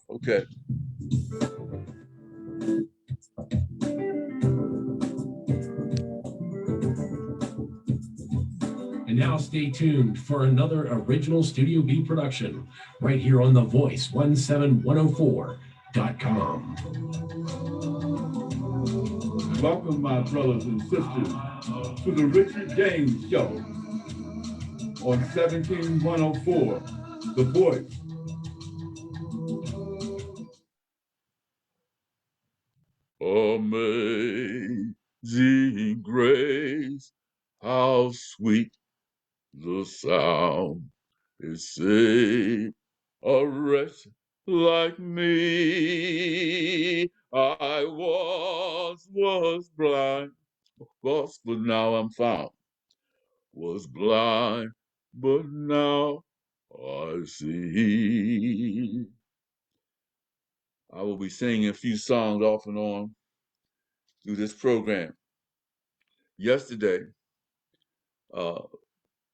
Okay. And now stay tuned for another original Studio B production right here on the Voice17104.com. Welcome, my brothers and sisters, to the Richard James Show on 17104, The Voice. Amazing grace, how sweet the sound is saved a wretch like me. I was blind, lost, but now I'm found. Was blind, but now I see. I will be singing a few songs off and on through this program. Yesterday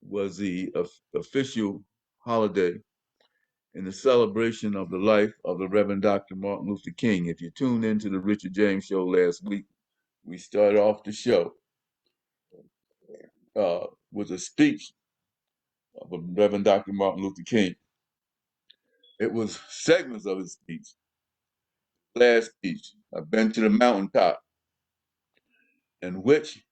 was the official holiday in the celebration of the life of the Reverend Dr. Martin Luther King. If you tuned into the Richard James Show last week, we started off the show with a speech of Reverend Dr. Martin Luther King. It was segments of his speech. Last speech, I've been to the mountaintop, in which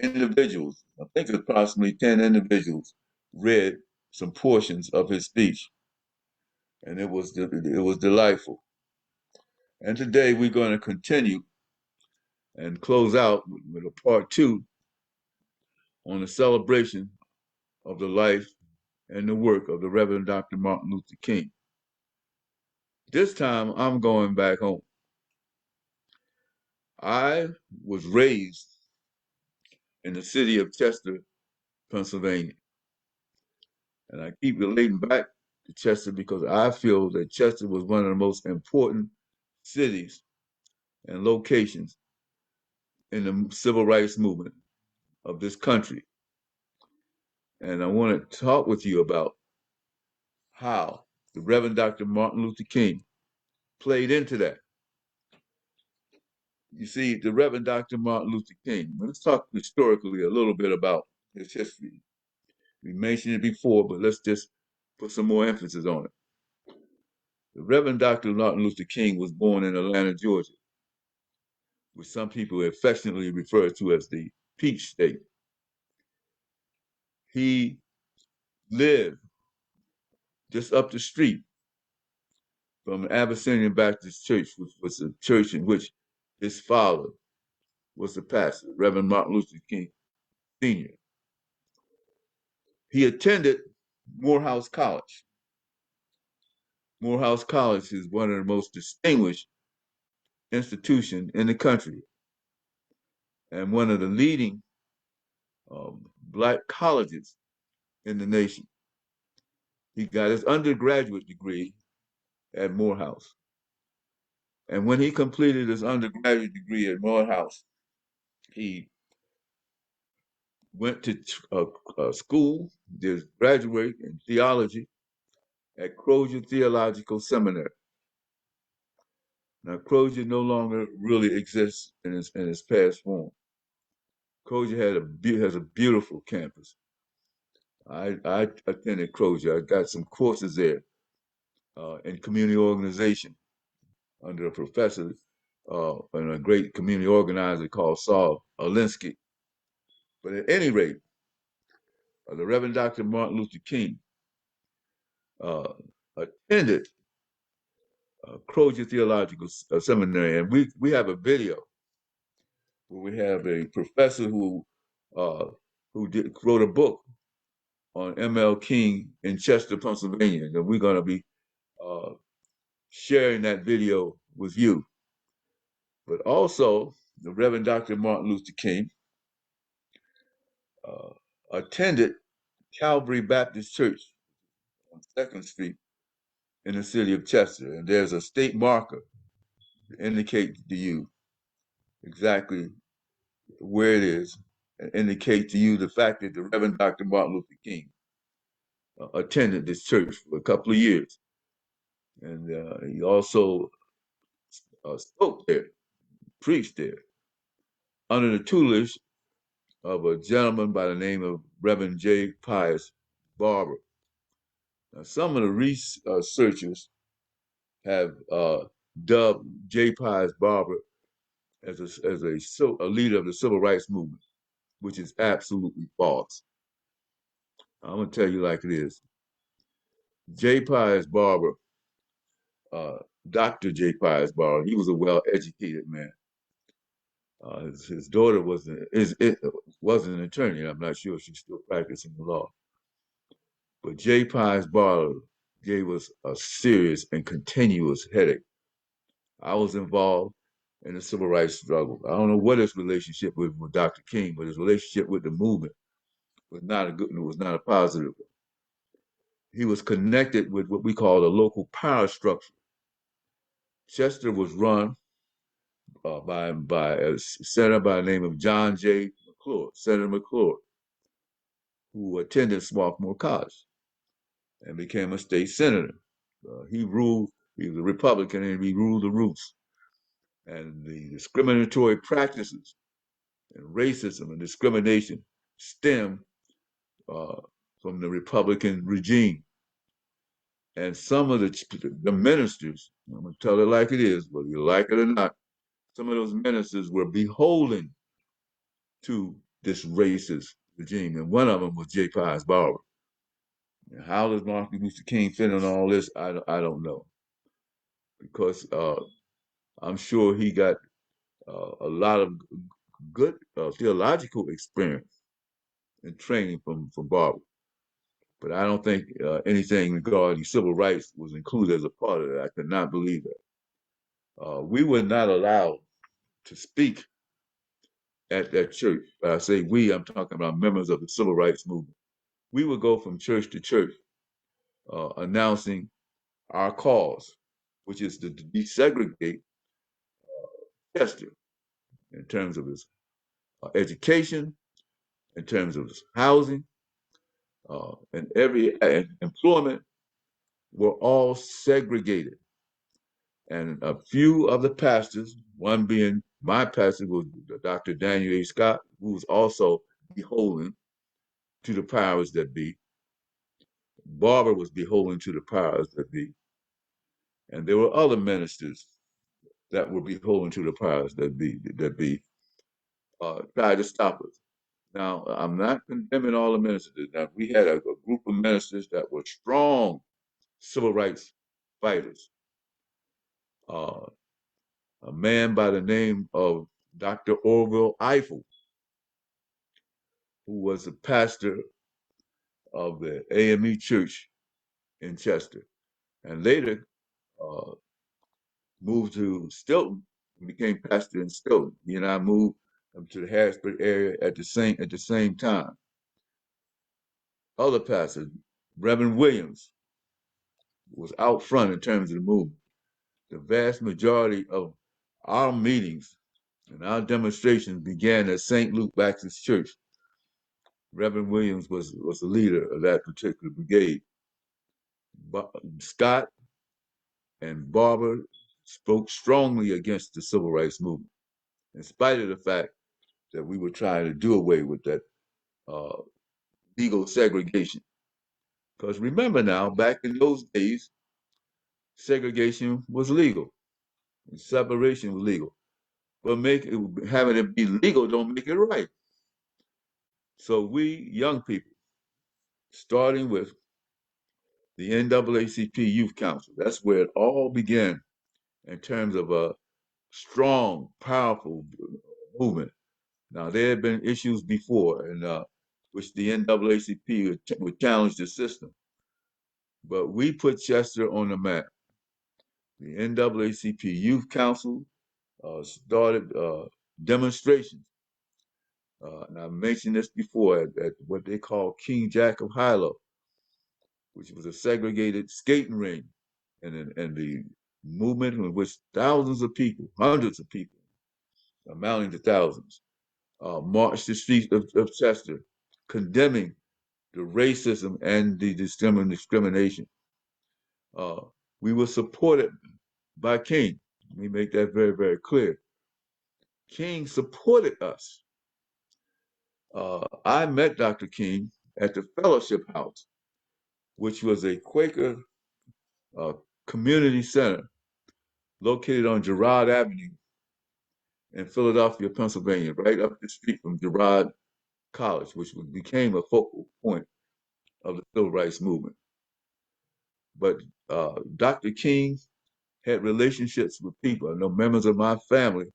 individuals, I think approximately 10 individuals, read some portions of his speech, and it was delightful. And today we're going to continue and close out with a part 2 on the celebration of the life and the work of the Reverend Dr. Martin Luther King. This time I'm going back home. I was raised in the city of Chester, Pennsylvania. And I keep relating back to Chester because I feel that Chester was one of the most important cities and locations in the civil rights movement of this country. And I want to talk with you about how the Reverend Dr. Martin Luther King played into that. You see, the Reverend Dr. Martin Luther King, let's talk historically a little bit about his history. We mentioned it before, but let's just put some more emphasis on it. The Reverend Dr. Martin Luther King was born in Atlanta, Georgia, which some people affectionately refer to as the Peach State. He lived just up the street from Abyssinian Baptist Church, which was a church in which his father was the pastor, Reverend Martin Luther King Sr. He attended Morehouse College. Morehouse College is one of the most distinguished institutions in the country and one of the leading Black colleges in the nation. He got his undergraduate degree at Morehouse. And when he completed his undergraduate degree at Morehouse, he went to school, did graduate in theology at Crozier Theological Seminary. Now, Crozier no longer really exists in its past form. Crozier has a beautiful campus. I attended Crozier. I got some courses there in community organization under a professor and a great community organizer called Saul Alinsky. But at any rate, the Reverend Dr. Martin Luther King attended Crozier Theological Seminary, and we have a video where we have a professor who wrote a book on MLK in Chester, Pennsylvania, and we're going to be sharing that video with you. But also, the Reverend Dr. Martin Luther King attended Calvary Baptist Church on 2nd Street in the city of Chester, and there's a state marker to indicate to you exactly where it is and indicate to you the fact that the Reverend Dr. Martin Luther King attended this church for a couple of years. And he also spoke there, preached there, under the tutelage of a gentleman by the name of Reverend J. Pius Barber. Now, some of the researchers have dubbed J. Pius Barber as a leader of the civil rights movement, which is absolutely false. I'm going to tell you like it is. J. Pius Barber, uh, Dr. J. Pius Barber, he was a well-educated man. His daughter was an attorney. I'm not sure if she's still practicing the law. But J. Pius Barber gave us a serious and continuous headache. I was involved in the civil rights struggle. I don't know what his relationship with Dr. King, but his relationship with the movement was not a good, was not a positive one. He was connected with what we call the local power structure. Chester was run by a senator by the name of John J. McClure, Senator McClure, who attended Swarthmore College and became a state senator. He ruled, he was a Republican, and he ruled the roost. And the discriminatory practices and racism and discrimination stem uh, from the Republican regime. And some of the ministers, I'm going to tell it like it is, whether you like it or not, some of those ministers were beholden to this racist regime. And one of them was J. Pius Barber. And how does Martin Luther King fit in all this? I don't know. Because I'm sure he got a lot of good theological experience and training from Barber. But I don't think anything regarding civil rights was included as a part of that. I could not believe that. We were not allowed to speak at that church. When I say we, I'm talking about members of the civil rights movement. We would go from church to church announcing our cause, which is to desegregate Chester in terms of his education, in terms of his housing, and every employment were all segregated. And a few of the pastors, one being my pastor was Dr. Daniel A. Scott, who was also beholden to the powers that be. Barber was beholden to the powers that be. And there were other ministers that were beholden to the powers that be tried to stop us. Now, I'm not condemning all the ministers. Now, we had a group of ministers that were strong civil rights fighters. Uh, a man by the name of Dr. Orville Eiffel, who was the pastor of the AME Church in Chester, and later uh, moved to Stilton and became pastor in Stilton. He and I moved to the Harrisburg area at the same time. Other pastors, Reverend Williams, was out front in terms of the movement. The vast majority of our meetings and our demonstrations began at St. Luke Baptist Church. Reverend Williams was the leader of that particular brigade. But Scott and Barber spoke strongly against the civil rights movement, in spite of the fact that we were trying to do away with that uh, legal segregation. Because remember now, back in those days, segregation was legal, and separation was legal. But having it be legal don't make it right. So we young people, starting with the NAACP Youth Council, that's where it all began in terms of a strong, powerful movement. Now there had been issues before, and which the NAACP would challenge the system, but we put Chester on the map. The NAACP Youth Council started demonstrations. And I mentioned this before at what they call King Jack of Hilo, which was a segregated skating ring, and the movement in which thousands of people, hundreds of people, amounting to thousands, marched the streets of Chester, condemning the racism and the discrimination. We were supported by King. Let me make that very, very clear. King supported us. I met Dr. King at the Fellowship House, which was a Quaker uh, community center located on Girard Avenue in Philadelphia, Pennsylvania, right up the street from Girard College, which became a focal point of the civil rights movement. But Dr. King had relationships with people. I know members of my family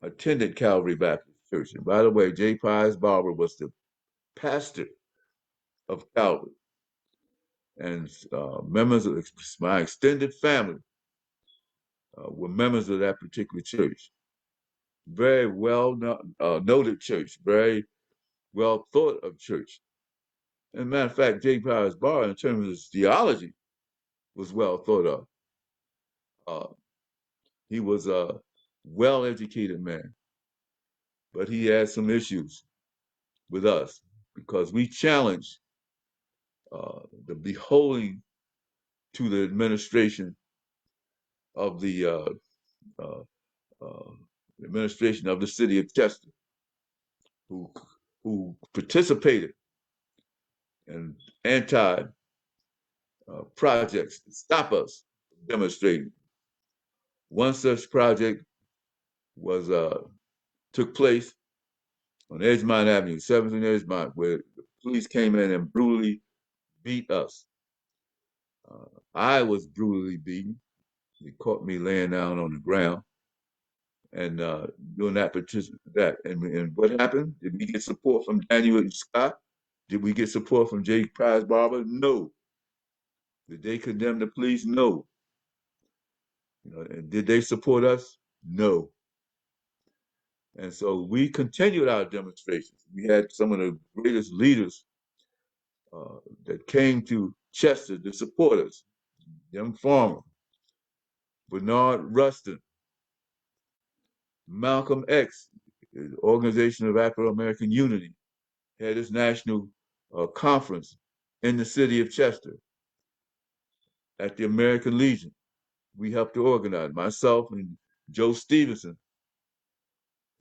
attended Calvary Baptist Church. And by the way, J. Pius Barber was the pastor of Calvary. And members of my extended family were members of that particular church. Very well noted church, very well thought of church. As a matter of fact, J. Pius Barber, in terms of his theology, was well thought of. Uh, he was a well-educated man, but he had some issues with us because we challenged the beholding to the administration of uh, uh, the administration of the city of Chester, who participated in anti projects to stop us from demonstrating. One such project was took place on Edgemont Avenue, 7th and Edgemont, where the police came in and brutally beat us. I was brutally beaten. They caught me laying down on the ground and doing that. And what happened? Did we get support from Daniel Scott? Did we get support from J. Prize Barber? No. Did they condemn the police? No. And did they support us? No. And so we continued our demonstrations. We had some of the greatest leaders that came to Chester to support us. Young Farmer, Bernard Rustin, Malcolm X, the Organization of Afro-American Unity, had its national conference in the city of Chester at the American Legion. We helped to organize. Myself and Joe Stevenson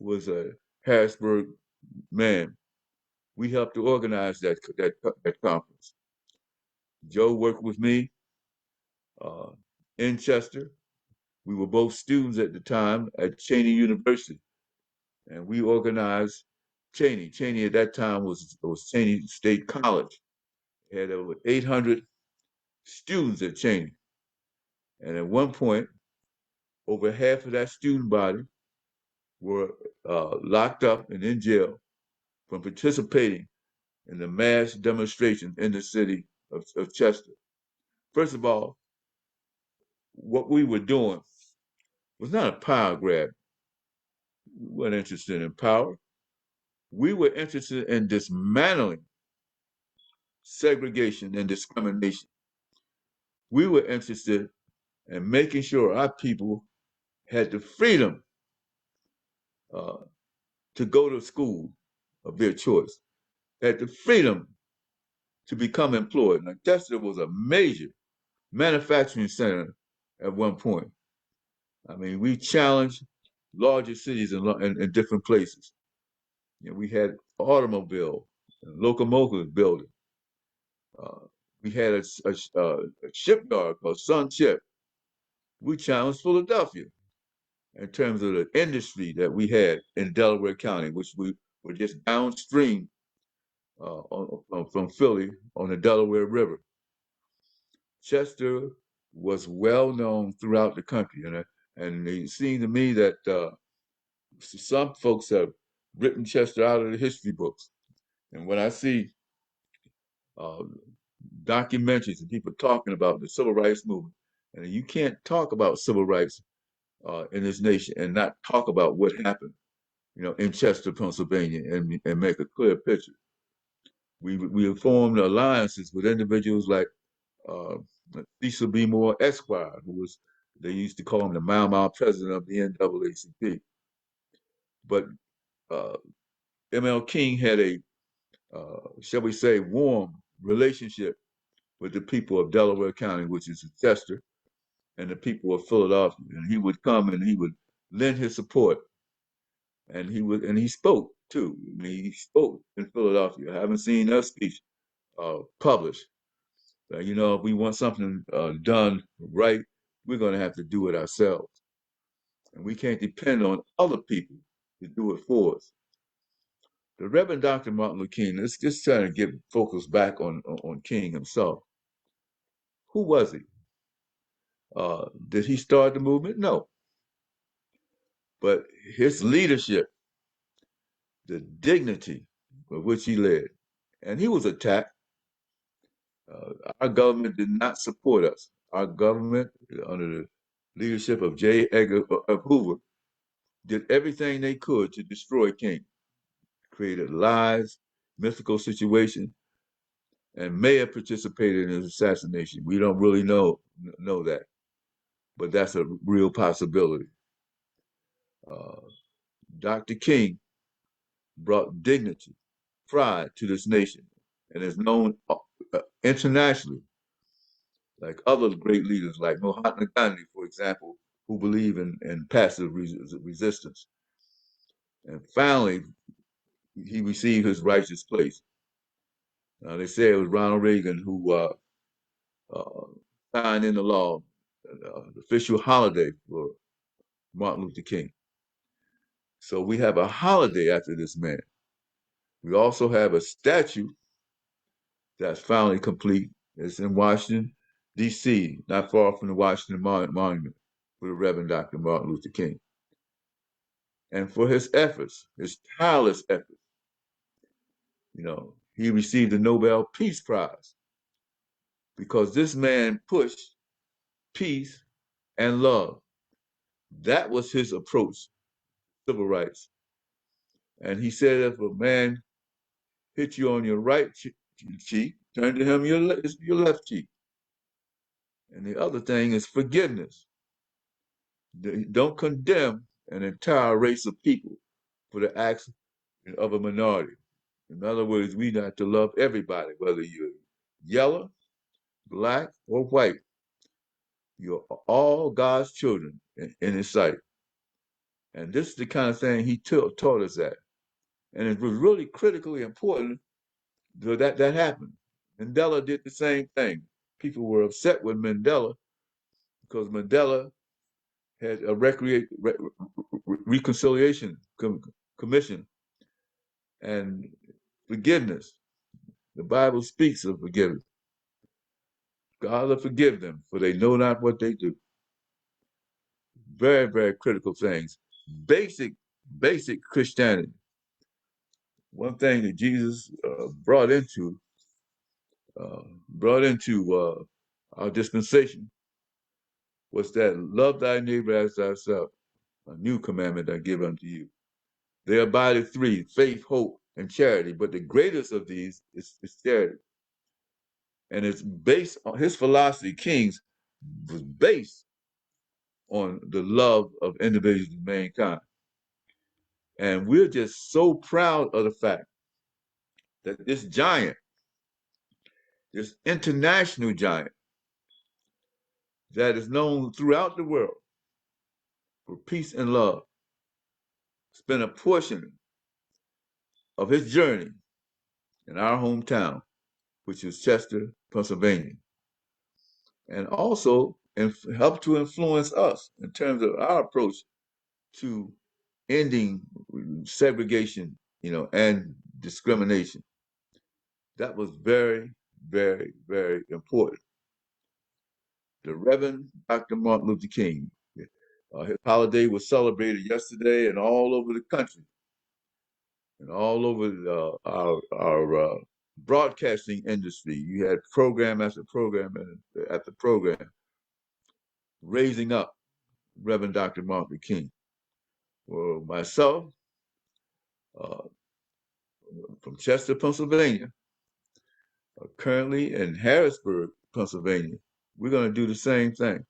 was a Harrisburg man. We helped to organize that conference. Joe worked with me uh, in Chester. We were both students at the time at Cheney University, and we organized Cheney. Cheney at that time was Cheney State College. It had over 800 students at Cheney. And at one point, over half of that student body were locked up and in jail from participating in the mass demonstration in the city of Chester. First of all, what we were doing was not a power grab. We weren't interested in power. We were interested in dismantling segregation and discrimination. We were interested in making sure our people had the freedom uh, to go to school of their choice, had the freedom to become employed. Now, Chester was a major manufacturing center at one point. I mean, we challenged larger cities in different places. We had automobile, locomotive building. Uh, we had a shipyard called Sun Ship. We challenged Philadelphia in terms of the industry that we had in Delaware County, which we were just downstream from Philly on the Delaware River. Chester was well known throughout the country, and it seemed to me that some folks have written Chester out of the history books. And when I see uh, documentaries and people talking about the civil rights movement, and you can't talk about civil rights in this nation and not talk about what happened, in Chester, Pennsylvania, and make a clear picture. We have formed alliances with individuals like uh, Cecil B. Moore Esquire, who was, they used to call him the Mau Mau president of the NAACP. But ML King had a, shall we say, warm relationship with the people of Delaware County, which is Chester. and the people of Philadelphia. And he would come and he would lend his support. And he spoke too. I mean, he spoke in Philadelphia. I haven't seen that speech published. But, if we want something done right, we're going to have to do it ourselves. And we can't depend on other people to do it for us. The Reverend Dr. Martin Luther King, let's just try to get focus back on King himself. Who was he? Did he start the movement? No. But his leadership, the dignity with which he led, and he was attacked. Our government did not support us. Our government, under the leadership of J. Edgar Hoover, did everything they could to destroy King, created lies, mythical situation, and may have participated in his assassination. We don't really know that, but that's a real possibility. Uh, Dr. King brought dignity, pride to this nation, and is known internationally, like other great leaders like Mahatma Gandhi, for example, who believe in passive resistance. And finally, he received his righteous place. They say it was Ronald Reagan who uh, signed in the law, the official holiday for Martin Luther King. So we have a holiday after this man. We also have a statue that's finally complete. It's in Washington, D.C., not far from the Washington Monument for the Reverend Dr. Martin Luther King. And for his efforts, his tireless efforts, he received the Nobel Peace Prize because this man pushed peace and love. That was his approach to civil rights. And he said, if a man hits you on your right cheek, turn to him your left cheek. And the other thing is forgiveness. Don't condemn an entire race of people for the acts of a minority. In other words, we got to love everybody, whether you're yellow, black, or white. You're all God's children in his sight. And this is the kind of thing he taught us that. And it was really critically important that happened. Mandela did the same thing. People were upset with Mandela because Mandela had a reconciliation commission and forgiveness. The Bible speaks of forgiveness. God will forgive them, for they know not what they do. Very, very critical things. Basic Christianity. One thing that Jesus brought into our dispensation was that love thy neighbor as thyself. A new commandment I give unto you. There abideth three: faith, hope, and charity. But the greatest of these is charity. And it's based on his philosophy, King's, was based on the love of individuals and mankind. And we're just so proud of the fact that this giant, this international giant that is known throughout the world for peace and love, spent a portion of his journey in our hometown, which is Chester, Pennsylvania, and also helped to influence us in terms of our approach to ending segregation, and discrimination. That was very, very, very important. The Reverend Dr. Martin Luther King. His holiday was celebrated yesterday and all over the country and all over our broadcasting industry. You had program after program after program raising up Reverend Dr. Martin Luther King. Well, myself, uh, from Chester, Pennsylvania, currently in Harrisburg, Pennsylvania, we're going to do the same thing.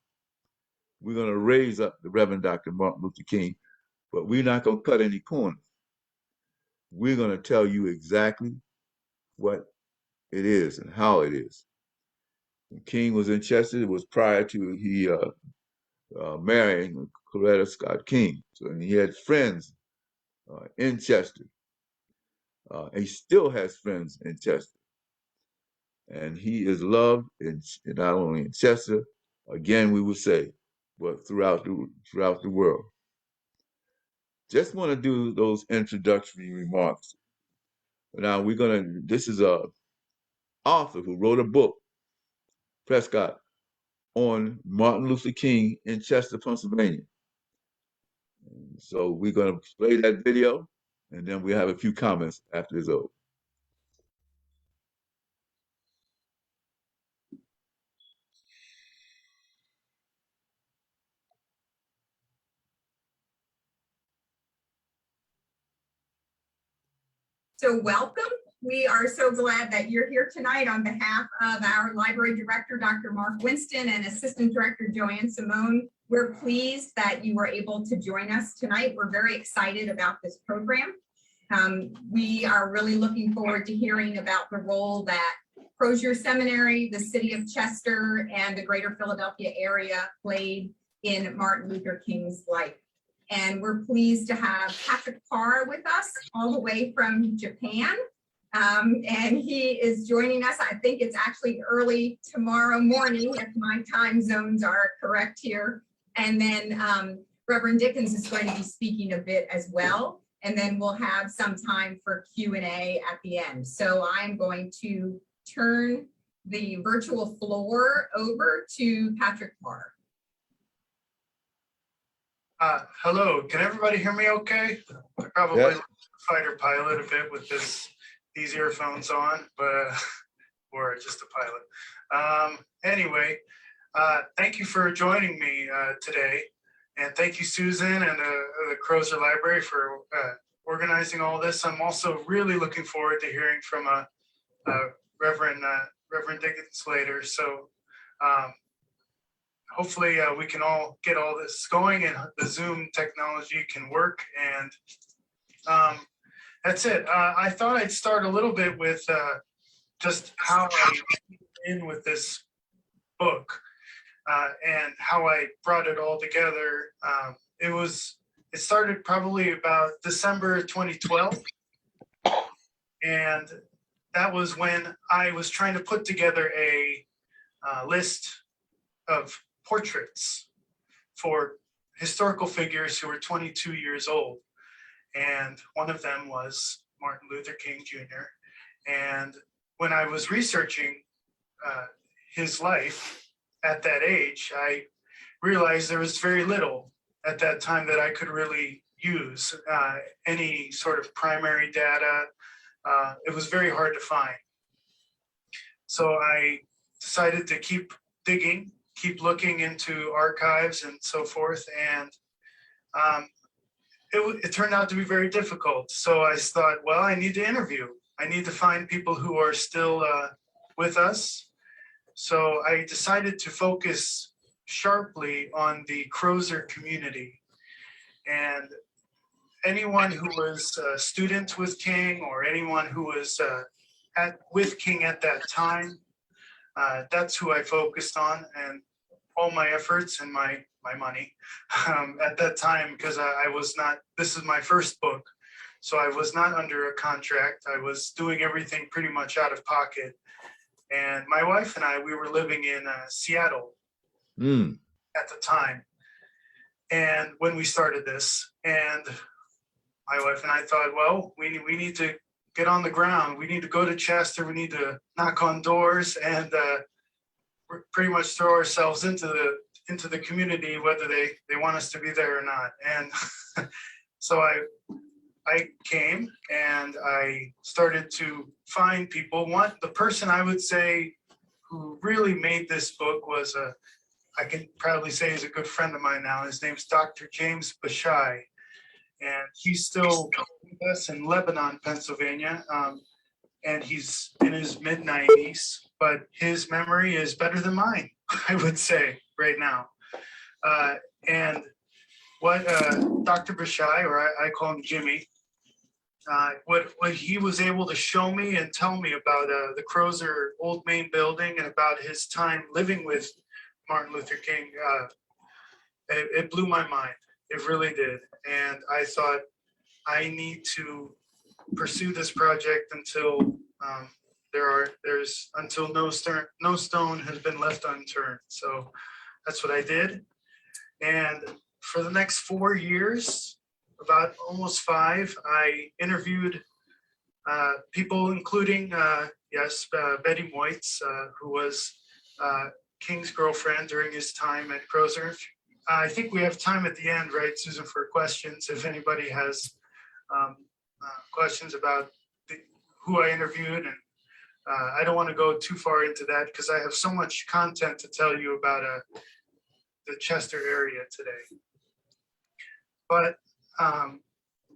We're going to raise up the Reverend Dr. Martin Luther King, but we're not going to cut any corners. We're going to tell you exactly what it is and how it is. King was in Chester. It was prior to he marrying Coretta Scott King. So he had friends in Chester. He still has friends in Chester, and he is loved not only in Chester, again we would say, but throughout the world. Just want to do those introductory remarks. Now we're gonna. This is a author who wrote a book, Prescott, on Martin Luther King in Chester, Pennsylvania. So we're gonna play that video, and then we have a few comments after it's over. So welcome. We are so glad that you're here tonight on behalf of our library director, Dr. Mark Winston, and assistant director, Joanne Simone. We're pleased that you were able to join us tonight. We're very excited about this program. We are really looking forward to hearing about the role that Crozier Seminary, the city of Chester, and the greater Philadelphia area played in Martin Luther King's life. And we're pleased to have Patrick Parr with us all the way from Japan. And he is joining us. I think it's actually early tomorrow morning if my time zones are correct here. And then Reverend Dickens is going to be speaking a bit as well. And then we'll have some time for Q&A at the end. So I'm going to turn the virtual floor over to Patrick Parr. Hello, can everybody hear me okay? I probably Yes. fighter pilot a bit with these earphones on, but or just a pilot. Anyway, thank you for joining me today. And thank you, Susan and the Crozier Library for organizing all this. I'm also really looking forward to hearing from Reverend Dickens later. So hopefully we can all get all this going and the Zoom technology can work. And that's it. I thought I'd start a little bit with just how I in with this book and how I brought it all together. It started probably about December 2012. And that was when I was trying to put together a list of portraits for historical figures who were 22 years old. And one of them was Martin Luther King Jr. And when I was researching his life at that age, I realized there was very little at that time that I could really use any sort of primary data. It was very hard to find. So I decided to keep digging, keep looking into archives and so forth. And it turned out to be very difficult. So I thought, well, I need to interview. I need to find people who are still with us. So I decided to focus sharply on the Crozier community. And anyone who was a student with King or anyone who was with King at that time, that's who I focused on, and all my efforts and my money at that time, because I was not, this is my first book, so I was not under a contract. I was doing everything pretty much out of pocket. And my wife and I, we were living in Seattle at the time. And when we started this, and my wife and I thought, well, we need to get on the ground. We need to go to Chester. We need to knock on doors and pretty much throw ourselves into the community, whether they want us to be there or not. And so I came and I started to find people. The person I would say who really made this book was I can proudly say he's a good friend of mine now. His name's Dr. James Bashai. And he's still with us in Lebanon, Pennsylvania. And he's in his mid-90s, but his memory is better than mine, I would say, right now. And what Dr. Bashai, or I call him Jimmy, what he was able to show me and tell me about the Crozer Old Main Building and about his time living with Martin Luther King, it blew my mind. It really did. And I thought, I need to pursue this project until until no stone has been left unturned. So that's what I did. And for the next 4 years, about almost 5, I interviewed people, including Betty Moitz, who was King's girlfriend during his time at Crozer. I think we have time at the end, right, Susan, for questions. If anybody has questions about who I interviewed, and I don't want to go too far into that because I have so much content to tell you about the Chester area today. But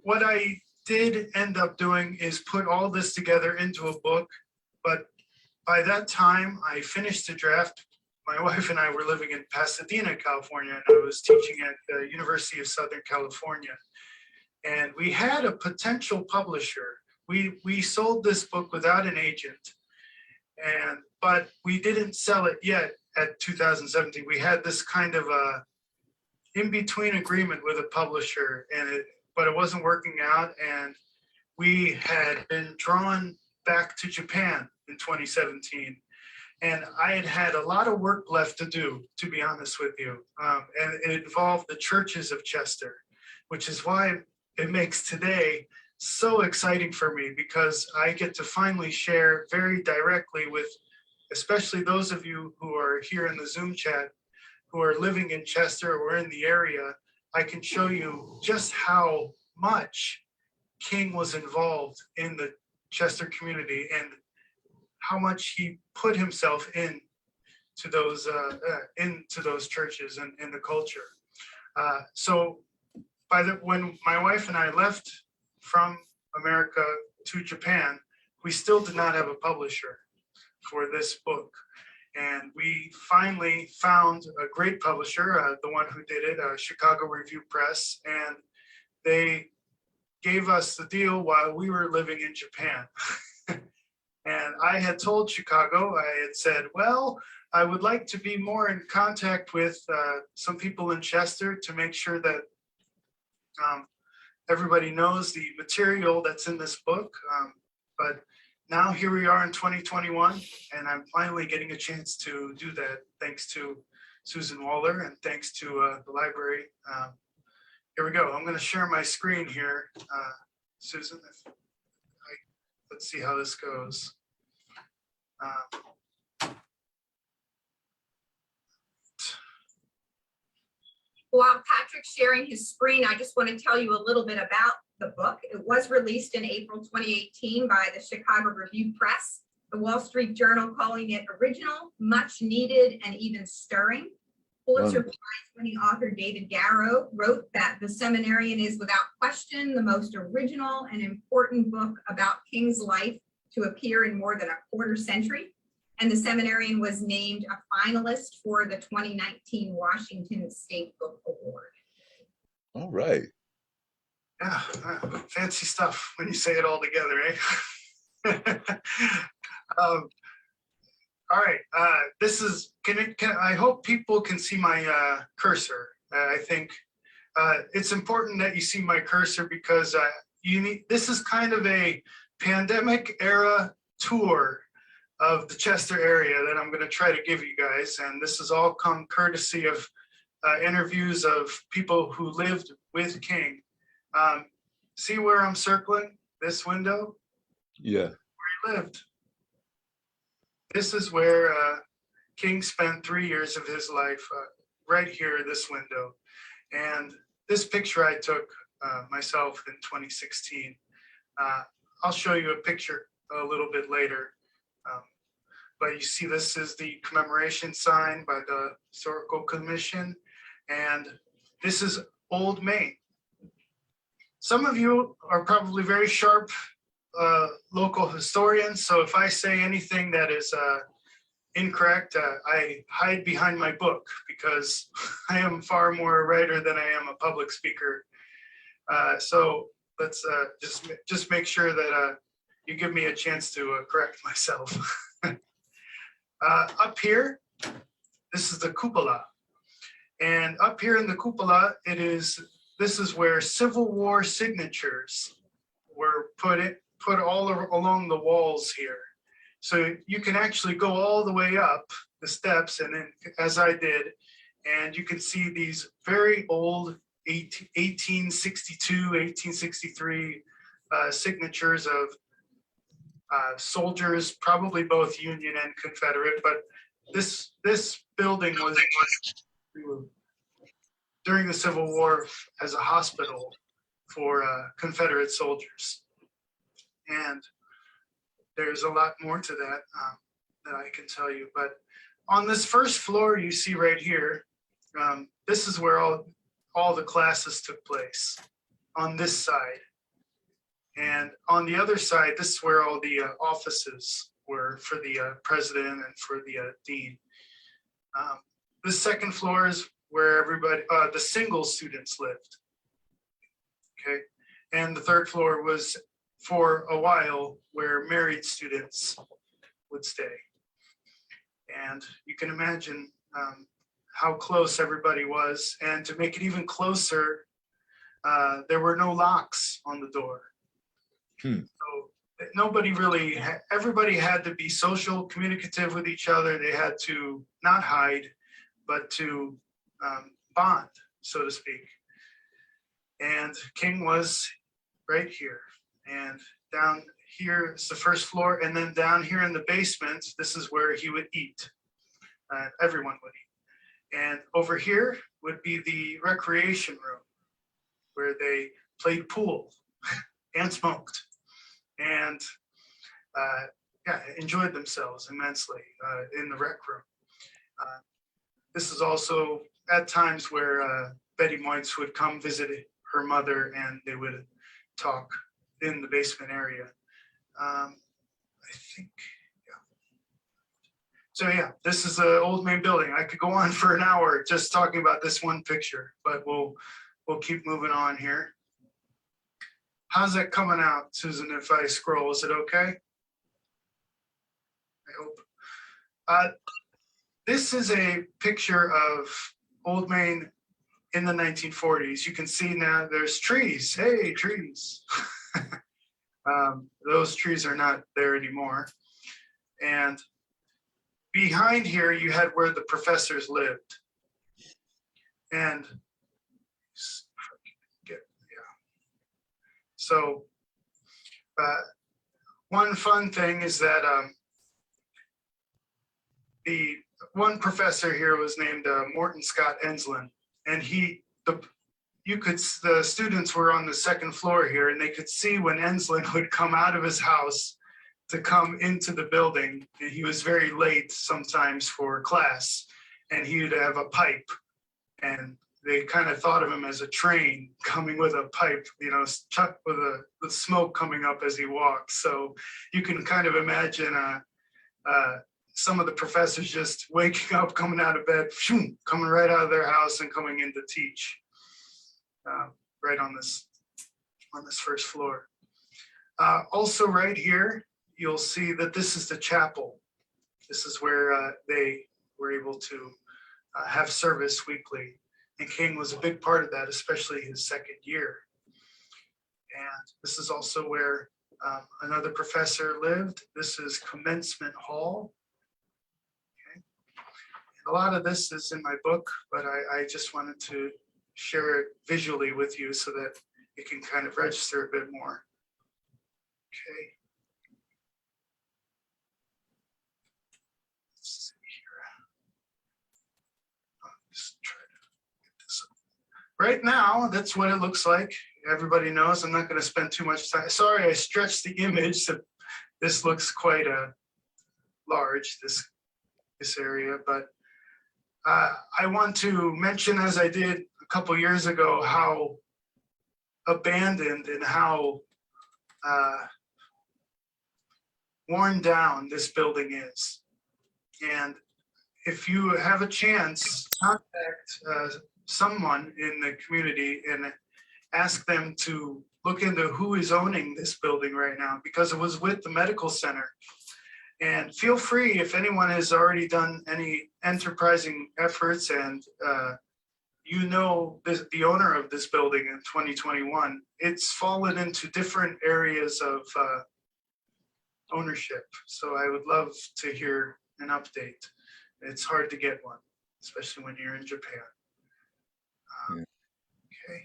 what I did end up doing is put all this together into a book. But by that time, I finished the draft. My wife and I were living in Pasadena, California, and I was teaching at the University of Southern California. And we had a potential publisher. We sold this book without an agent, but we didn't sell it yet at 2017. We had this kind of a in-between agreement with a publisher, but it wasn't working out. And we had been drawn back to Japan in 2017. And I had had a lot of work left to do, to be honest with you. And it involved the churches of Chester, which is why it makes today so exciting for me, because I get to finally share very directly with, especially those of you who are here in the Zoom chat, who are living in Chester or in the area. I can show you just how much King was involved in the Chester community and how much he put himself into those churches and in the culture. So when my wife and I left from America to Japan, we still did not have a publisher for this book. And we finally found a great publisher, the one who did it, Chicago Review Press, and they gave us the deal while we were living in Japan. And I had told Chicago, I had said, well, I would like to be more in contact with some people in Chester to make sure that everybody knows the material that's in this book. But now here we are in 2021, and I'm finally getting a chance to do that, thanks to Susan Waller and thanks to the library. Here we go. I'm going to share my screen here, Susan. Let's see how this goes. While Patrick's sharing his screen, I just want to tell you a little bit about the book. It was released in April 2018 by the Chicago Review Press, the Wall Street Journal calling it original, much needed, and even stirring. Pulitzer Prize-winning author David Garrow wrote that The Seminarian is without question the most original and important book about King's life to appear in more than a quarter century. And The Seminarian was named a finalist for the 2019 Washington State Book Award. All right. Yeah, fancy stuff when you say it all together, eh? All right, this is, I hope people can see my cursor. I think it's important that you see my cursor because this is kind of a pandemic era tour of the Chester area that I'm going to try to give you guys. And this has all come courtesy of interviews of people who lived with King. See where I'm circling this window? Yeah. Where he lived. This is where King spent 3 years of his life, right here, this window. And this picture I took myself in 2016. I'll show you a picture a little bit later. But you see, this is the commemoration sign by the Historical Commission. And this is Old Main. Some of you are probably very sharp local historians. So if I say anything that is incorrect, I hide behind my book because I am far more a writer than I am a public speaker. So let's just make sure that you give me a chance to correct myself. Up here, this is the cupola. And up here in the cupola, this is where Civil War signatures were put all along the walls here. So you can actually go all the way up the steps, and then as I did, and you can see these very old 1862, 1863 signatures of soldiers, probably both Union and Confederate, but this building was during the Civil War as a hospital for Confederate soldiers. And there's a lot more to that that I can tell you. But on this first floor you see right here, this is where all the classes took place on this side. And on the other side, this is where all the offices were for the president and for the dean. The second floor is where everybody, the single students lived. Okay. And the third floor was for a while where married students would stay. And you can imagine how close everybody was. And to make it even closer, there were no locks on the door. So nobody really, everybody had to be social, communicative with each other. They had to not hide, but to bond, so to speak. And King was right here. And down here is the first floor. And then down here in the basement, this is where he would eat. Everyone would eat. And over here would be the recreation room where they played pool and smoked and enjoyed themselves immensely in the rec room. This is also at times where Betty Moitz would come visit her mother and they would talk in the basement area. I think, yeah. So yeah, this is the old main building. I could go on for an hour just talking about this one picture, but we'll keep moving on here. How's that coming out, Susan, if I scroll? Is it okay? I hope. This is a picture of Old Main in the 1940s. You can see now there's trees. Hey, trees. Those trees are not there anymore. And behind here, you had where the professors lived. And so one fun thing is that the one professor here was named Morton Scott Enslin, and the students were on the second floor here, and they could see when Enslin would come out of his house to come into the building, and he was very late sometimes for class, and he would have a pipe, and they kind of thought of him as a train coming with a pipe, you know, with smoke coming up as he walked. So you can kind of imagine some of the professors just waking up, coming out of bed, coming right out of their house and coming in to teach right on this first floor. Also right here, you'll see that this is the chapel. This is where they were able to have service weekly. And King was a big part of that, especially his second year. And this is also where another professor lived. This is Commencement Hall. Okay. And a lot of this is in my book, but I just wanted to share it visually with you so that it can kind of register a bit more. Okay. Let's see here. I'll just try to get this up. Right now, that's what it looks like. Everybody knows. I'm not going to spend too much time. Sorry, I stretched the image. So this looks quite large, this area. But I want to mention, as I did a couple years ago, how abandoned and how worn down this building is. And if you have a chance, contact someone in the community and ask them to look into who is owning this building right now, because it was with the medical center. And feel free, if anyone has already done any enterprising efforts and you know the owner of this building in 2021, it's fallen into different areas of ownership. So I would love to hear an update. It's hard to get one, especially when you're in Japan. Okay.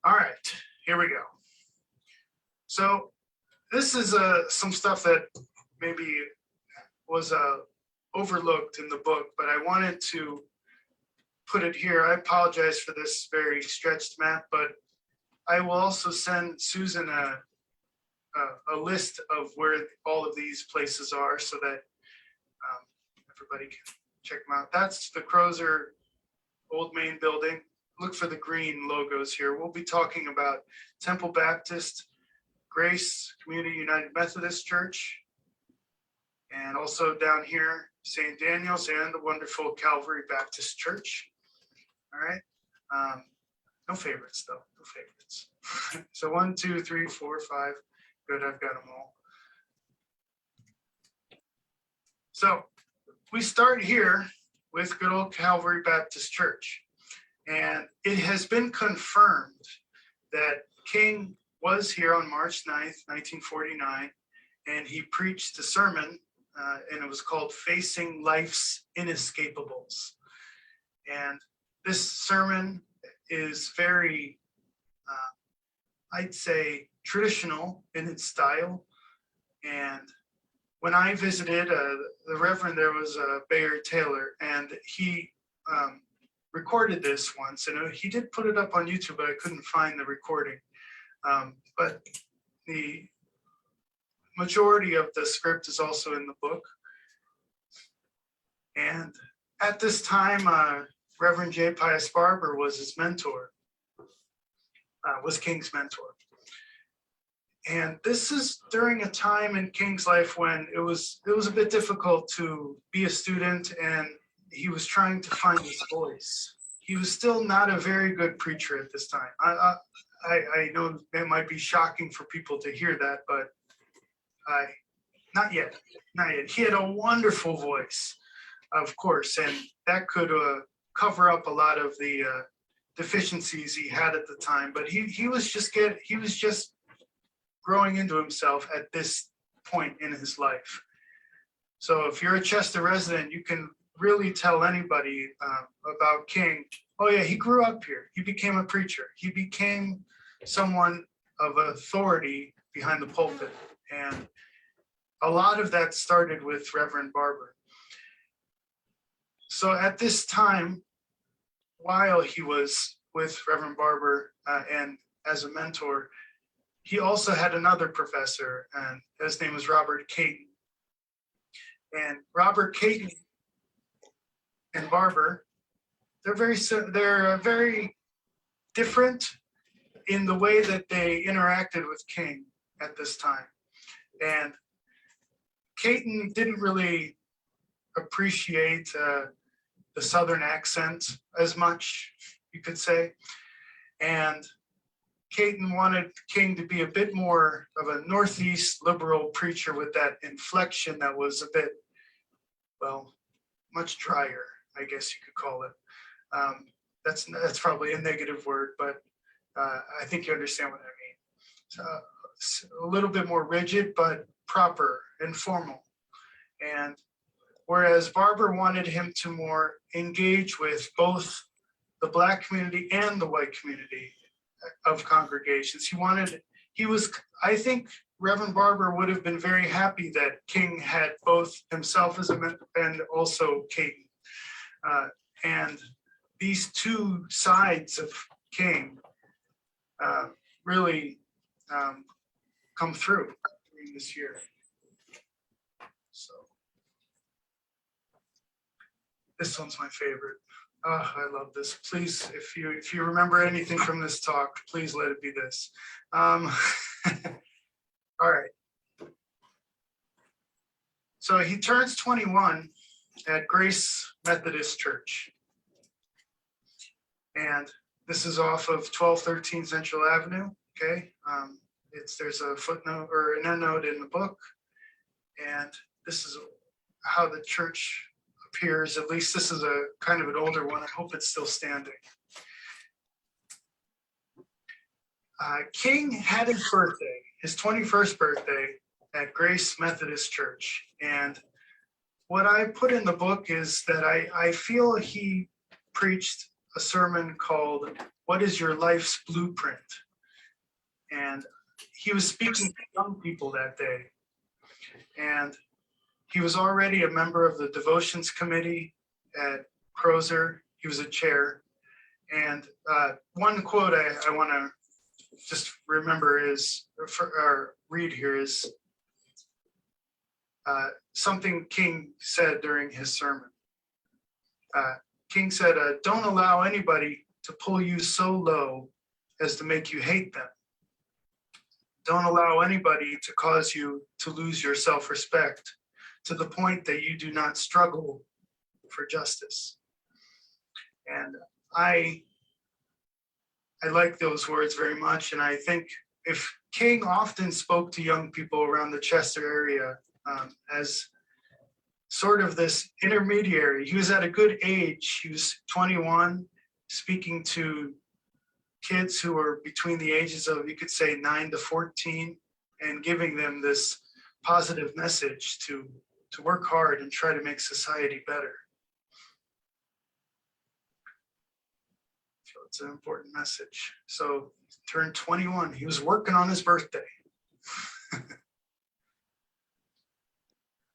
All right, here we go. So this is some stuff that maybe was overlooked in the book, but I wanted to put it here. I apologize for this very stretched map, but I will also send Susan a list of where all of these places are so that everybody can check them out. That's the Crozer Old Main Building. Look for the green logos here. We'll be talking about Temple Baptist, Grace Community United Methodist Church, and also down here, St. Daniel's and the wonderful Calvary Baptist Church. All right. No favorites though, no favorites. So 1, 2, 3, 4, 5. Good, I've got them all. So we start here with good old Calvary Baptist Church. And it has been confirmed that King was here on March 9th, 1949, and he preached a sermon, and it was called Facing Life's Inescapables. And this sermon is very, I'd say, traditional in its style. And when I visited, the Reverend there was Bayard Taylor, and he recorded this once, and he did put it up on YouTube, but I couldn't find the recording. But the majority of the script is also in the book. And at this time, Reverend J. Pius Barber was his mentor, was King's mentor. And this is during a time in King's life when it was a bit difficult to be a student, and he was trying to find his voice. He was still not a very good preacher at this time. I know it might be shocking for people to hear that, but not yet, not yet. He had a wonderful voice, of course, and that could cover up a lot of the deficiencies he had at the time. But he was just growing into himself at this point in his life. So if you're a Chester resident, you can really tell anybody about King. Oh yeah, he grew up here. He became a preacher. He became someone of authority behind the pulpit. And a lot of that started with Reverend Barber. So at this time, while he was with Reverend Barber and as a mentor, he also had another professor, and his name was Robert Caton. And Robert Caton and Barber, they're very different in the way that they interacted with King at this time. And Caton didn't really appreciate the Southern accent as much, you could say. And Caton wanted King to be a bit more of a Northeast liberal preacher with that inflection that was a bit, well, much drier, I guess you could call it. That's probably a negative word, but I think you understand what I mean. So, a little bit more rigid, but proper and formal. And whereas Barber wanted him to more engage with both the Black community and the white community of congregations. I think Reverend Barber would have been very happy that King had both himself as a mentor and also Caton. And these two sides of King really come through during this year. So this one's my favorite. Oh, I love this. Please, if you remember anything from this talk, please let it be this. All right. So he turns 21 at Grace Methodist Church. And this is off of 1213 Central Avenue, Okay, there's a footnote or an endnote in the book, and this is how the church appears. At least this is a kind of an older one. I hope it's still standing. King had his birthday, his 21st birthday, at Grace Methodist Church. And what I put in the book is that I feel he preached a sermon called, "What is Your Life's Blueprint?" And he was speaking to young people that day. And he was already a member of the devotions committee at Crozer. He was a chair. And one quote I want to just remember is, or read here is something King said during his sermon. King said, "Don't allow anybody to pull you so low as to make you hate them. Don't allow anybody to cause you to lose your self-respect to the point that you do not struggle for justice." And I like those words very much. And I think if King often spoke to young people around the Chester area as sort of this intermediary, he was at a good age. He was 21, speaking to kids who were between the ages of, you could say, 9 to 14, and giving them this positive message to work hard and try to make society better. So it's an important message. So turned 21. He was working on his birthday.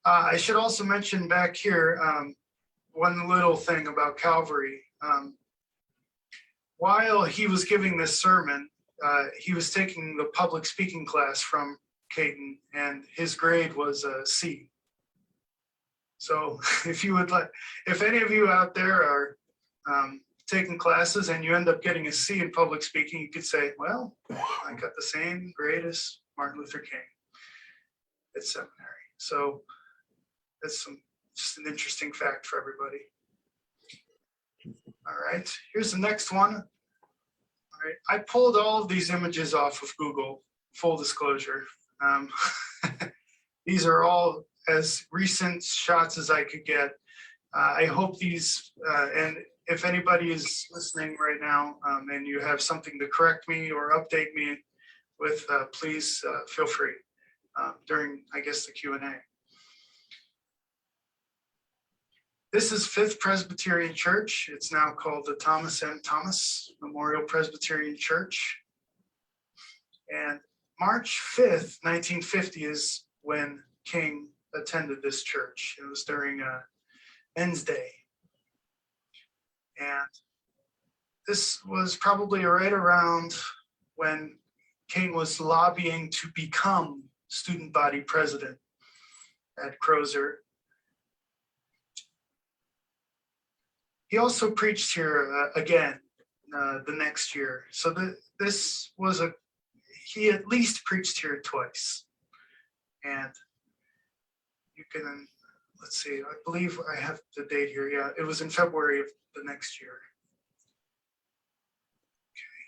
I should also mention back here one little thing about Calvary. While he was giving this sermon, he was taking the public speaking class from Caton, and his grade was a C. So if any of you out there are taking classes and you end up getting a C in public speaking, you could say, well, I got the same grade as Martin Luther King at seminary. So that's just an interesting fact for everybody. All right, here's the next one. All right, I pulled all of these images off of Google, full disclosure. These are all as recent shots as I could get. I hope these, and if anybody is listening right now and you have something to correct me or update me with, please feel free during, I guess, the Q&A. This is Fifth Presbyterian Church. It's now called the Thomas M. Thomas Memorial Presbyterian Church. And March 5th, 1950 is when King attended this church. It was during Men's Day. And this was probably right around when King was lobbying to become student body president at Crozer. He also preached here again the next year. So this was he at least preached here twice. And you can, let's see, I believe I have the date here. Yeah, it was in February of the next year. Okay.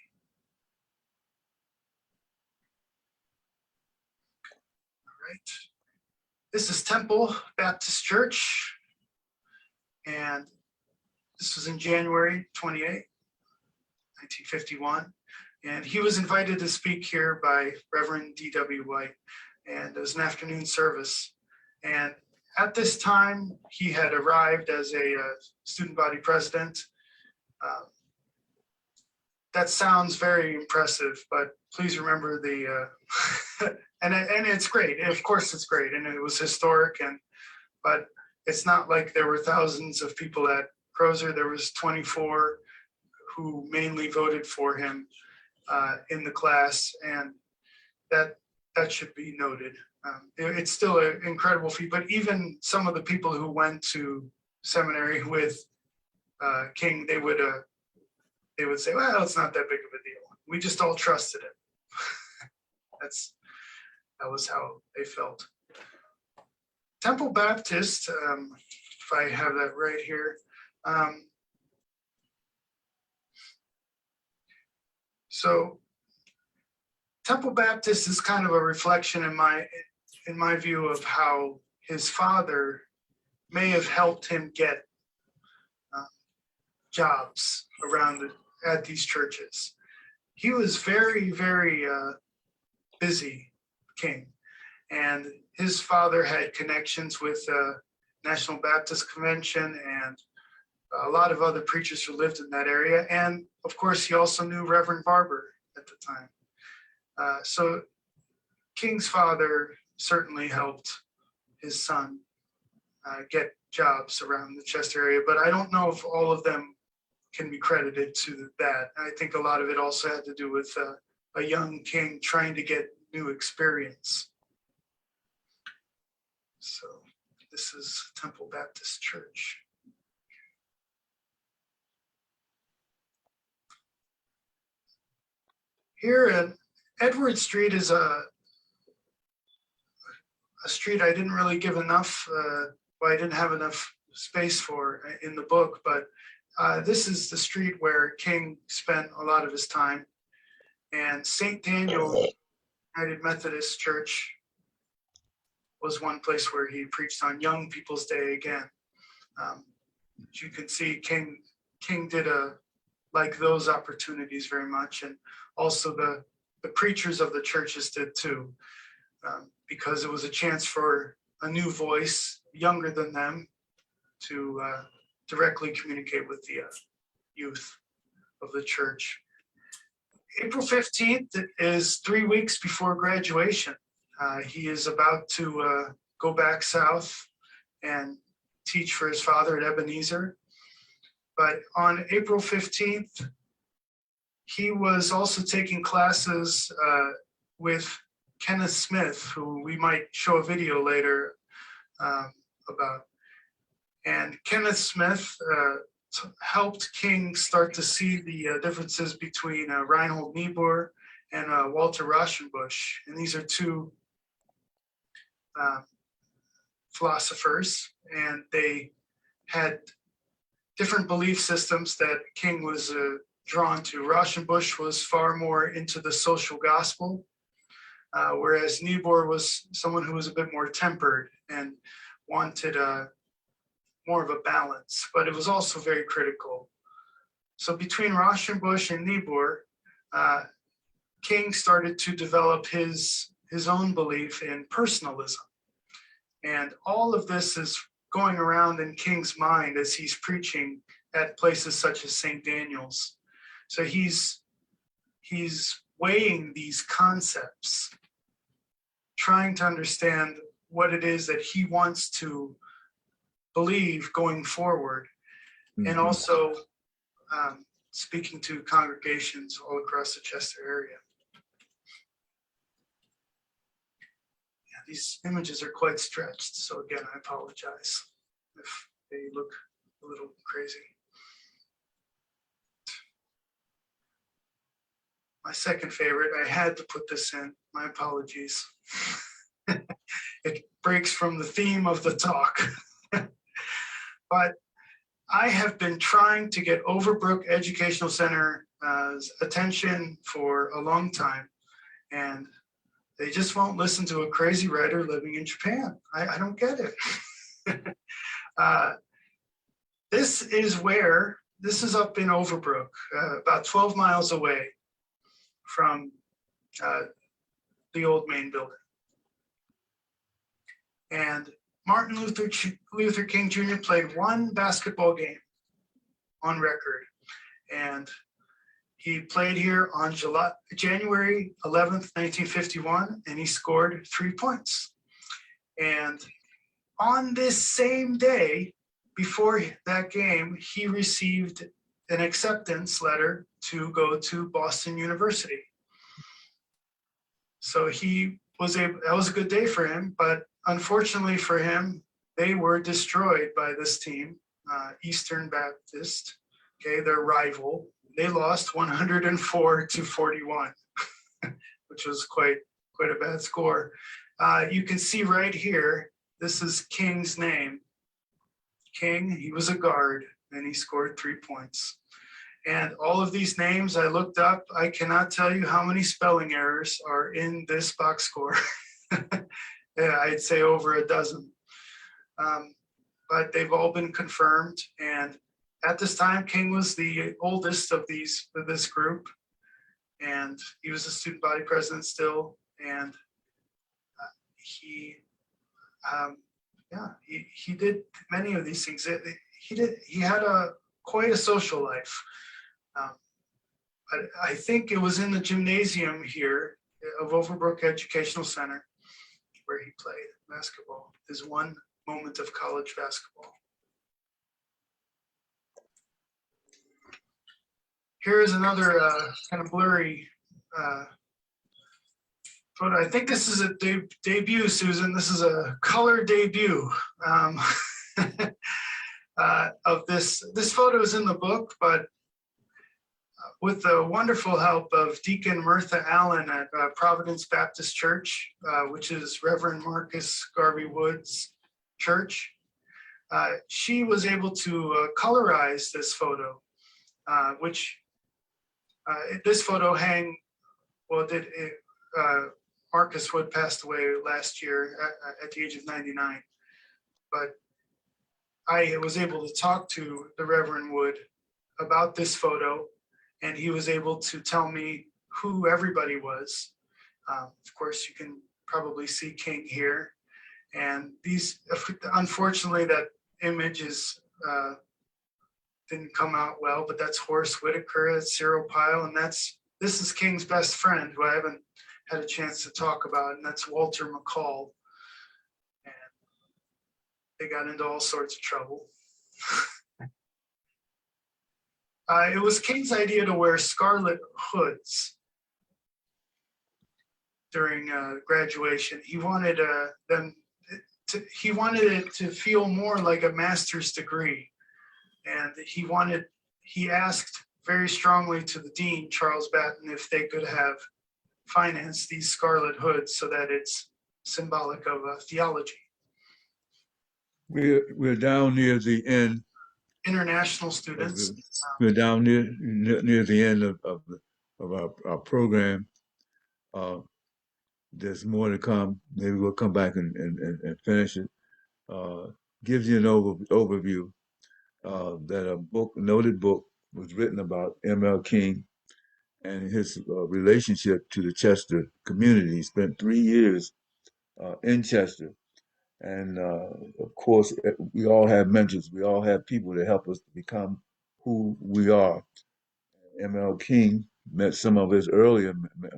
All right. This is Temple Baptist Church. And this was in January 28, 1951. And he was invited to speak here by Reverend D.W. White. And it was an afternoon service. And at this time, he had arrived as a student body president. That sounds very impressive, but please remember the, and it's great. Of course, it's great. And it was historic. But it's not like there were thousands of people at Crozer. There was 24 who mainly voted for him in the class, and that should be noted. It's still an incredible feat, but even some of the people who went to seminary with King, they would say, well, it's not that big of a deal. We just all trusted him. That was how they felt. Temple Baptist, if I have that right here. So Temple Baptist is kind of a reflection in my view of how his father may have helped him get jobs around at these churches. He was very, very busy king, and his father had connections with National Baptist Convention and a lot of other preachers who lived in that area. And of course, he also knew Reverend Barber at the time. So King's father certainly helped his son get jobs around the Chester area, but I don't know if all of them can be credited to that. I think a lot of it also had to do with a young king trying to get new experience. So this is Temple Baptist Church. Here at Edward Street is a street I didn't really give enough, well, I didn't have enough space for in the book, but this is the street where King spent a lot of his time. And St. Daniel United Methodist Church was one place where he preached on Young People's Day again. As you can see, King did like those opportunities very much, and also the preachers of the churches did too, because it was a chance for a new voice, younger than them, to directly communicate with the youth of the church. April 15th is 3 weeks before graduation. He is about to go back south and teach for his father at Ebenezer. But on April 15th, he was also taking classes with Kenneth Smith, who we might show a video later about. And Kenneth Smith helped King start to see the differences between Reinhold Niebuhr and Walter Rauschenbusch. And these are two philosophers, and they had different belief systems that King was drawn to. Rauschenbusch was far more into the social gospel, whereas Niebuhr was someone who was a bit more tempered and wanted more of a balance, but it was also very critical. So between Rauschenbusch and Niebuhr, King started to develop his own belief in personalism. And all of this is going around in King's mind as he's preaching at places such as St. Daniel's. So he's weighing these concepts, trying to understand what it is that he wants to believe going forward, and also speaking to congregations all across the Chester area. Yeah, these images are quite stretched, so again, I apologize if they look a little crazy. My second favorite, I had to put this in, my apologies. It breaks from the theme of the talk. But I have been trying to get Overbrook Educational Center's attention for a long time, and they just won't listen to a crazy writer living in Japan. I don't get it. This is up in Overbrook, about 12 miles away from the old main building. And Martin Luther King Jr. played one basketball game on record, and he played here on January 11th, 1951, and he scored 3 points. And on this same day, before that game, he received an acceptance letter to go to Boston University. So that was a good day for him, but unfortunately for him, they were destroyed by this team, Eastern Baptist, okay, their rival. They lost 104-41, which was quite a bad score. You can see right here, this is King's name. King, he was a guard, and he scored 3 points. And all of these names I looked up, I cannot tell you how many spelling errors are in this box score. Yeah, I'd say over a dozen. But they've all been confirmed. And at this time, King was the oldest of this group. And he was a student body president still. And he did many of these things. He had quite a social life. I think it was in the gymnasium here of Overbrook Educational Center where he played basketball, his one moment of college basketball. Here is another kind of blurry photo. I think this is a debut, Susan. This is a color debut of this. This photo is in the book, but with the wonderful help of Deacon Mirtha Allen at Providence Baptist Church, which is Reverend Marcus Garvey Wood's church, she was able to colorize this photo, which this photo Marcus Wood passed away last year at the age of 99. But I was able to talk to the Reverend Wood about this photo, and he was able to tell me who everybody was. Of course, you can probably see King here. And these, unfortunately, that image didn't come out well, but that's Horace Whitaker, that's Cyril Pyle, and this is King's best friend, who I haven't had a chance to talk about, and that's Walter McCall. And they got into all sorts of trouble. It was King's idea to wear scarlet hoods during graduation. He wanted he wanted it to feel more like a master's degree, and he asked very strongly to the dean, Charles Batten, if they could have financed these scarlet hoods so that it's symbolic of theology. We're down near the end. International students. We're down near the end of our program. There's more to come. Maybe we'll come back and finish it. Gives you an overview that a noted book was written about M.L. King and his relationship to the Chester community. He spent 3 years in Chester. And of course, we all have mentors. We all have people that help us to become who we are. M.L. King met some of his earlier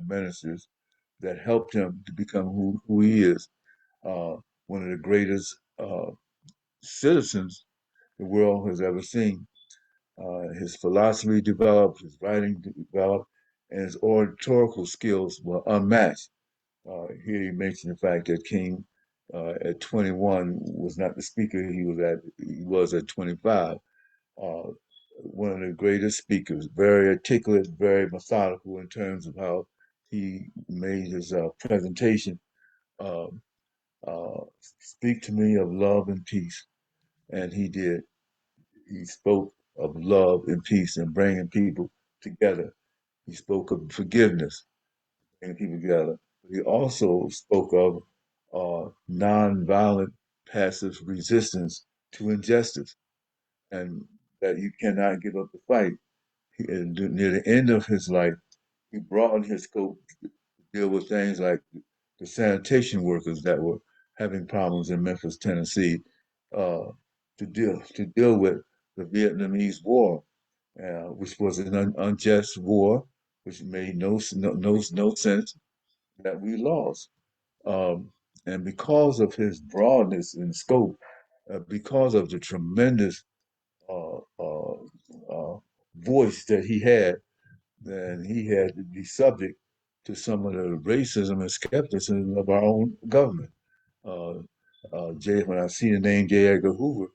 ministers that helped him to become who he is. One of the greatest citizens the world has ever seen. His philosophy developed, his writing developed, and his oratorical skills were unmatched. Here you mentioned the fact that King at 21 was not the speaker he was at 25. One of the greatest speakers, very articulate, very methodical in terms of how he made his presentation. Uh, Speak to me of love and peace, and he did. He spoke of love and peace and bringing people together. He spoke of forgiveness, bringing people together. He also spoke of nonviolent, passive resistance to injustice, and that you cannot give up the fight. Near the end of his life, he broadened his scope to deal with things like the sanitation workers that were having problems in Memphis, Tennessee, uh, to deal with the Vietnamese War, which was an unjust war, which made no sense, that we lost. Um, and because of his broadness and scope, because of the tremendous uh, uh, voice that he had, then he had to be subject to some of the racism and skepticism of our own government. Uh, when I see the name J. Edgar Hoover,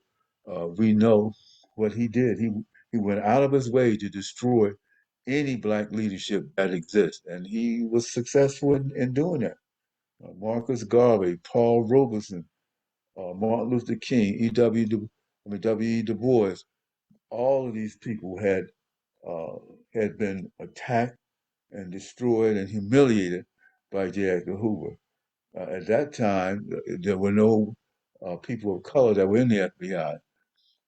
we know what he did. He went out of his way to destroy any black leadership that exists, and he was successful in doing that. Marcus Garvey, Paul Robeson, Martin Luther King, W. E. Du Bois, all of these people had uh, had been attacked and destroyed and humiliated by J. Edgar Hoover. At that time, there were no people of color that were in the FBI.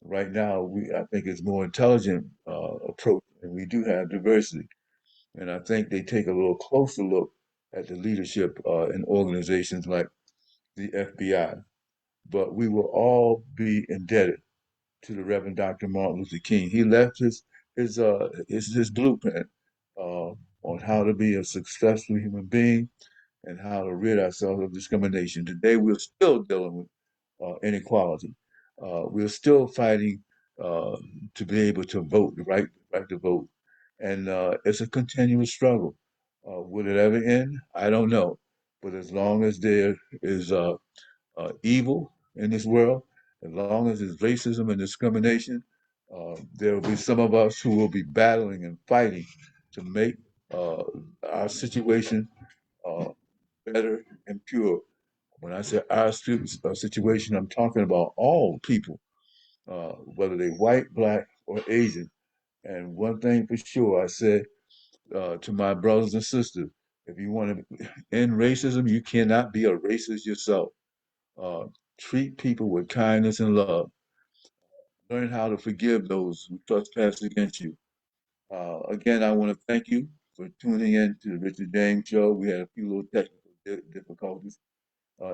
Right now, I think it's more intelligent approach, and we do have diversity. And I think they take a little closer look at the leadership in organizations like the FBI. But we will all be indebted to the Reverend Dr. Martin Luther King. He left his blueprint on how to be a successful human being and how to rid ourselves of discrimination. Today, we're still dealing with inequality. We're still fighting uh, to be able to vote, the right to vote, and it's a continuous struggle. Will it ever end? I don't know. But as long as there is evil in this world, as long as there's racism and discrimination, there will be some of us who will be battling and fighting to make uh, our situation uh, better and pure. When I say our situation, I'm talking about all people, whether they're white, black, or Asian. And one thing for sure, I said to my brothers and sisters, if you want to end racism, you cannot be a racist yourself. Uh, Treat people with kindness and love. Learn how to forgive those who trespass against you. Again, I want to thank you for tuning in to the Richard James Show. We had a few little technical difficulties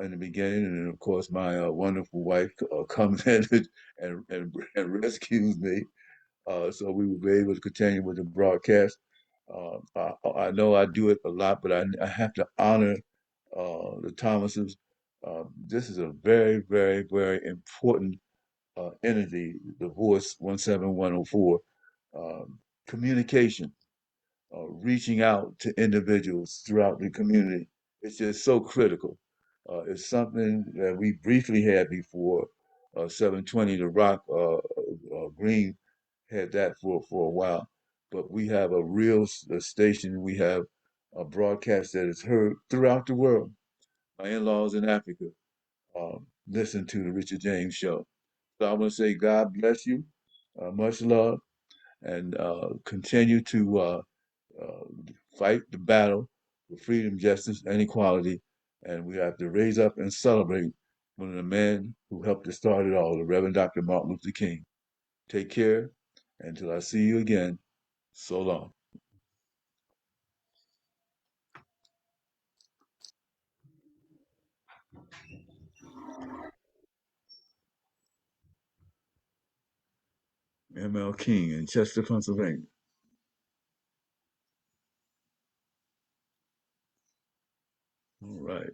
in the beginning, and then of course my wonderful wife comes in and rescues me, so we will be able to continue with the broadcast. I know I do it a lot, but I have to honor the Thomases. This is a very, very, very important entity, the Voice 17104. Communication, reaching out to individuals throughout the community. It's just so critical. It's something that we briefly had before. 720 The Rock Green had that for a while, but we have a real station. We have a broadcast that is heard throughout the world. My in-laws in Africa listen to the Richard James Show. So I want to say God bless you, much love, and continue to uh, fight the battle for freedom, justice, and equality. And we have to raise up and celebrate one of the men who helped to start it all, the Reverend Dr. Martin Luther King. Take care. Until I see you again, so long. MLK in Chester, Pennsylvania. All right.